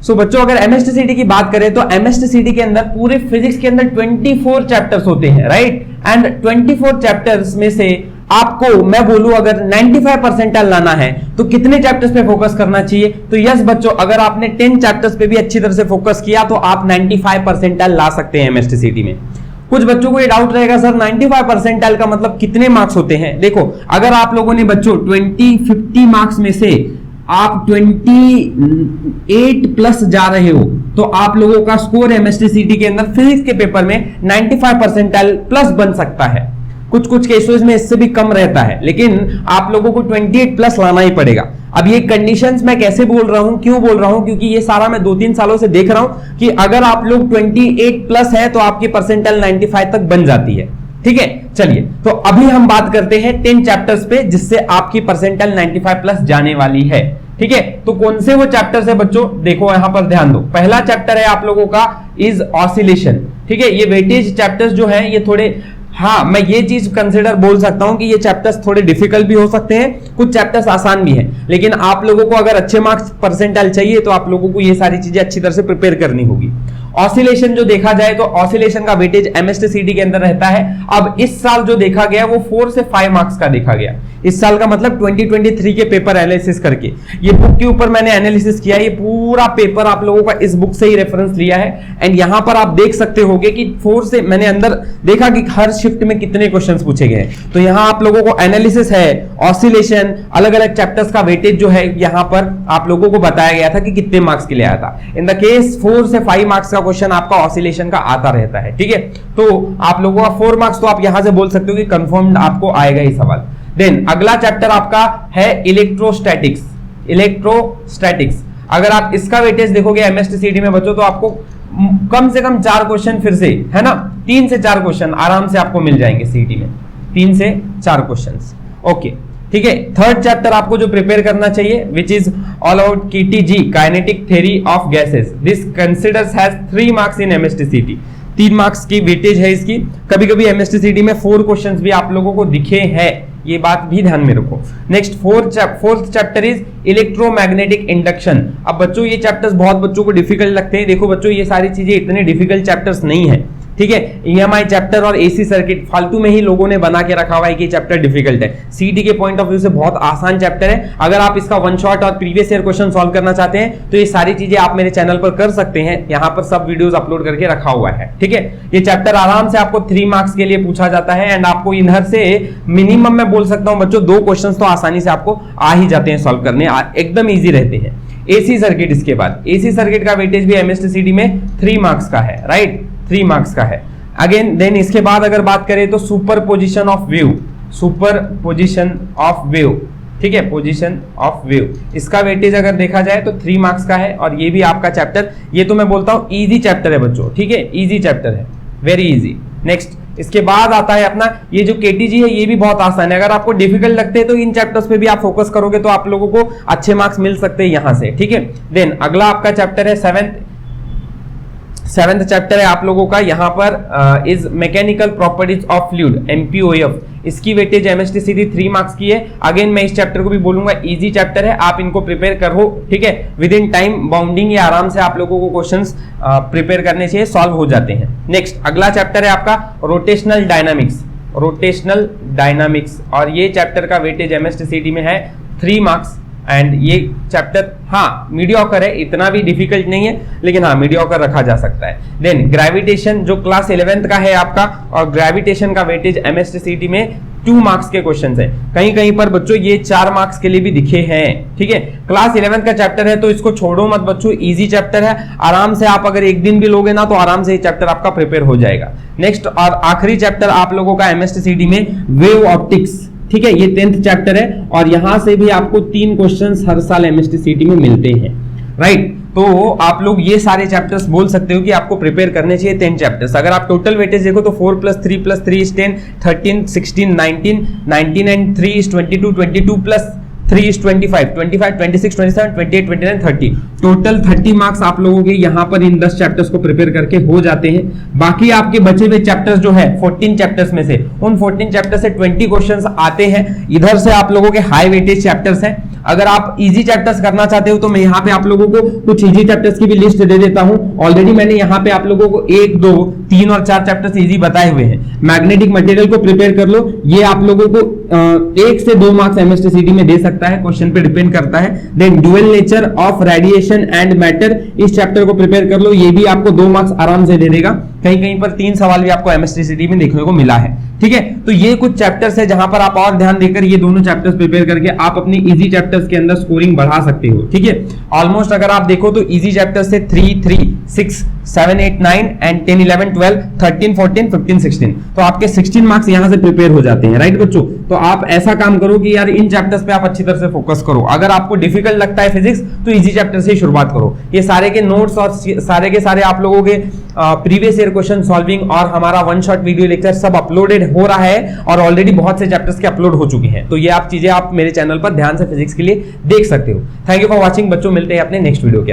सो बच्चों अगर एमएसटीसीटी की बात करें तो एमएसटीसीटी के अंदर पूरे फिजिक्स के अंदर 24 चैप्टर्स होते हैं, राइट। एंड 24 चैप्टर्स में से आपको मैं बोलूं अगर 95 परसेंटाइल लाना है तो कितने चैप्टर्स पे फोकस करना चाहिए? तो यस बच्चों, अगर आपने 10 चैप्टर्स पे भी अच्छी तरह से फोकस किया तो आप 95 परसेंटाइल ला सकते हैं एमएसटीसीटी में। कुछ बच्चों को ये डाउट रहेगा सर 95 परसेंटाइल का मतलब कितने मार्क्स होते हैं? देखो, अगर आप लोगों ने बच्चों 50 मार्क्स में से आप 28 प्लस जा रहे हो तो आप लोगों का स्कोर एमएसटीसीटी के अंदर फिजिक्स के पेपर में 95 परसेंटाइल प्लस बन सकता है। कुछ कुछ केसेस में इससे भी कम रहता है, लेकिन आप लोगों को 28 प्लस लाना ही पड़ेगा। अब ये कंडीशंस मैं कैसे बोल रहा हूं, क्यों बोल रहा हूं? क्योंकि ये सारा मैं 2-3 सालों से देख रहा हूं कि अगर आप लोग 28 प्लस है तो आपकी परसेंटाइल 95 तक बन जाती है। ठीक है, चलिए तो अभी हम बात करते हैं 10 चैप्टर्स पे जिससे आपकी परसेंटाइल 95 प्लस जाने वाली है। ठीक है, तो कौन से वो चैप्टर्स है बच्चों? देखो यहां पर ध्यान दो। पहला चैप्टर है आप लोगों का इज ऑसिलेशन। ठीक है, ये वेटेज चैप्टर्स जो है ये थोड़े, हाँ मैं ये चीज कंसिडर बोल सकता हूं कि ये चैप्टर्स थोड़े डिफिकल्ट भी हो सकते हैं, कुछ चैप्टर्स आसान भी हैं, लेकिन आप लोगों को अगर अच्छे मार्क्स परसेंटाइल चाहिए तो आप लोगों को ये सारी चीजें अच्छी तरह से प्रिपेयर करनी होगी। ऑसिलेशन जो देखा जाए तो ऑसिलेशन का वेटेज एमएसटीसीटी के अंदर रहता है। अब इस साल जो देखा गया वो 4 से 5 मार्क्स का देखा गया। इस साल का मतलब 2023 के पेपर एनालिसिस करके, ये बुक के ऊपर मैंने एनालिसिस किया, ये पूरा पेपर आप लोगों का इस बुक से ही रेफरेंस लिया है। एंड यहां पर आप देख सकते होगे कि 4 से मैंने अंदर देखा कि हर शिफ्ट में कितने क्वेश्चंस पूछे गए। तो यहां आप लोगों को एनालिसिस है, ऑसिलेशन, अलग अलग चैप्टर्स का वेटेज जो है यहां पर आप लोगों को बताया गया था कि कितने मार्क्स के लिए आया था। इन द केस 4 से 5 मार्क्स का क्वेश्चन आपका ऑसिलेशन का आता रहता है। ठीक है, तो आप लोगों का 4 मार्क्स तो आप यहां से बोल सकते हो कि कंफर्म्ड आपको आएगा ये सवाल। देन अगला चैप्टर आपका है इलेक्ट्रोस्टैटिक्स। इलेक्ट्रोस्टैटिक्स अगर आप इसका वेटेज देखोगे एमएसटीसीटी में बच्चों तो आपको कम से कम 4 क्वेश्चन फिर से, है ना, 3 से 4 क्वेश्चन आराम से आपको मिल जाएंगे सीटी में, 3 से 4 क्वेश्चंस। ओके, ठीक है। थर्ड चैप्टर आपको जो प्रिपेयर करना चाहिए which is all about KTG, kinetic theory of gases. This considers has 3 marks in MSTCT. 3 marks की वेटेज है इसकी। कभी कभी एमएसटीसीटी में 4 क्वेश्चंस भी आप लोगों को दिखे हैं, ये बात भी ध्यान में रखो। Next fourth chapter is electromagnetic induction. अब बच्चों ये चैप्टर्स बहुत बच्चों को डिफिकल्ट लगते हैं। देखो बच्चों ये सारी चीजें इतने डिफिकल्ट चैप्टर्स नहीं है। ठीक है, EMI चैप्टर और AC सर्किट फालतू में ही लोगों ने बना के रखा हुआ है कि चैप्टर डिफिकल्ट है। सीटी के पॉइंट ऑफ व्यू से बहुत आसान चैप्टर है। अगर आप इसका वन शॉट और प्रीवियस ईयर क्वेश्चन सॉल्व करना चाहते हैं तो ये सारी चीजें आप मेरे चैनल पर कर सकते हैं, यहाँ पर सब वीडियोस अपलोड करके रखा हुआ है। ठीक है, ये चैप्टर आराम से आपको 3 मार्क्स के लिए पूछा जाता है एंड आपको इधर से मिनिमम मैं बोल सकता हूं बच्चों 2 क्वेश्चन तो आसानी से आपको आ ही जाते हैं सॉल्व करने, एकदम ईजी रहते हैं। AC सर्किट, इसके बाद AC सर्किट का वेटेज भी एमएसटीसीटी में 3 मार्क्स का है, राइट, 3 मार्क्स का है। अगेन देन इसके बाद अगर बात करें तो superposition of wave, superposition of wave, ठीक है, पोजीशन ऑफ वेव, इसका वेटेज अगर देखा जाए तो 3 मार्क्स का है। और ये भी आपका चैप्टर, ये तो मैं बोलता हूं इजी चैप्टर है बच्चों। ठीक है, इजी चैप्टर है, वेरी इजी। नेक्स्ट इसके बाद आता है अपना ये जो KTG है, ये भी बहुत आसान है। अगर आपको डिफिकल्ट लगते हैं तो इन चैप्टर्स पे भी आप फोकस करोगे तो आप लोगों को अच्छे मार्क्स मिल सकते हैं यहां से। ठीक है, देन अगला आपका चैप्टर है सेवेंथ चैप्टर है आप लोगों का यहाँ पर is mechanical properties of fluid, MPOF। इसकी वेटेज एमएसटीसीटी 3 मार्क्स की है। अगेन मैं इस चैप्टर को भी बोलूंगा इजी चैप्टर है, आप इनको प्रिपेयर करो। ठीक है, विद इन टाइम बाउंडिंग या आराम से आप लोगों को क्वेश्चंस प्रिपेयर करने चाहिए, सॉल्व हो जाते हैं। नेक्स्ट अगला चैप्टर है आपका रोटेशनल डायनामिक्स, रोटेशनल डायनामिक्स, और ये चैप्टर का वेटेज एमएसटीसीटी में है 3 मार्क्स। एंड ये चैप्टर हाँ मीडियोकर है, इतना भी डिफिकल्ट नहीं है, लेकिन हाँ मीडियोकर रखा जा सकता है। देन ग्रेविटेशन जो क्लास 11th का है आपका, और ग्रेविटेशन का वेटेज एमएसटीसीटी में 2 मार्क्स के क्वेश्चंस हैं। कहीं कहीं पर बच्चों ये 4 मार्क्स के लिए भी दिखे हैं। ठीक है, क्लास 11th का चैप्टर है तो इसको छोड़ो मत बच्चों, इजी चैप्टर है, आराम से आप अगर एक दिन भी लोगे ना तो आराम से ये चैप्टर आपका प्रिपेयर हो जाएगा। नेक्स्ट और आखिरी चैप्टर आप लोगों का एमएसटीसीटी में वेव ऑप्टिक्स। ठीक है, ये 10th चैप्टर है और यहां से भी आपको 3 क्वेश्चंस हर साल एमएसटीसीटी में मिलते हैं, राइट। तो आप लोग ये सारे चैप्टर्स बोल सकते हो कि आपको प्रिपेयर करने चाहिए 10 चैप्टर्स। अगर आप टोटल वेटेज देखो तो 4 + 3 + 3 is 10, 13, 16, 19, 19 and 3 is 22, 22 + 3 is 25, 25, 26, 27, 28, 29, 30, total 30 marks आप लोगों के यहाँ पर इन 10 चैप्टर्स को प्रिपेयर करके हो जाते हैं। बाकी आपके बचे हुए चैप्टर्स जो है 14 चैप्टर्स में से, उन 14 चैप्टर से 20 क्वेश्चंस आते हैं। इधर से आप लोगों के हाई वेटेज चैप्टर्स हैं। अगर आप इजी चैप्टर्स करना चाहते हो तो मैं यहाँ पे आप लोगों को कुछ इजी चैप्टर्स की भी लिस्ट दे देता हूं। ऑलरेडी मैंने यहाँ पे आप लोगों को 1, 2, 3 और 4 चैप्टर्स इजी बताए हुए हैं। मैग्नेटिक मटेरियल को प्रिपेयर कर लो, ये आप लोगों को 1 से 2 मार्क्स एमएसटीसीडी में दे सकता है, क्वेश्चन पे डिपेंड करता है। Then dual nature of radiation and matter, इस चैप्टर को प्रिपेयर कर लो, ये भी आपको 2 मार्क्स आराम से दे देगा। कहीं कहीं पर 3 सवाल भी आपको एमएसटीसीडी में देखने को मिला है। ठीक है, तो ये कुछ चैप्टर्स है जहां पर आप और ध्यान देकर ये दोनों चैप्टर्स प्रिपेयर करके आप अपनी इजी चैप्टर्स के अंदर स्कोरिंग बढ़ा सकते हो। ठीक है, ऑलमोस्ट अगर आप देखो तो इजी चैप्टर्स से 3, 3, 6, 7, 8, 9 एंड 10, 11, 12, 13, 14, 15, 16, तो आपके 16 मार्क्स यहां से प्रिपेयर हो जाते हैं। राइट बच्चों, तो आप ऐसा काम करो कि यार इन चैप्टर्स पे आप अच्छी तरह से फोकस करो। अगर आपको डिफिकल्ट लगता है फिजिक्स तो इजी चैप्टर से ही शुरुआत करो। ये सारे के नोट्स और सारे के सारे आप लोगों के प्रीवियस ईयर क्वेश्चन सॉल्विंग और हमारा 1 शॉट वीडियो लेक्चर सब अपलोडेड हो रहा है और ऑलरेडी बहुत से चैप्टर्स के अपलोड हो चुके हैं। तो ये आप चीजें आप मेरे चैनल पर ध्यान से फिजिक्स के लिए देख सकते हो। थैंक यू फॉर वॉचिंग बच्चों, मिलते हैं अपने नेक्स्ट वीडियो के।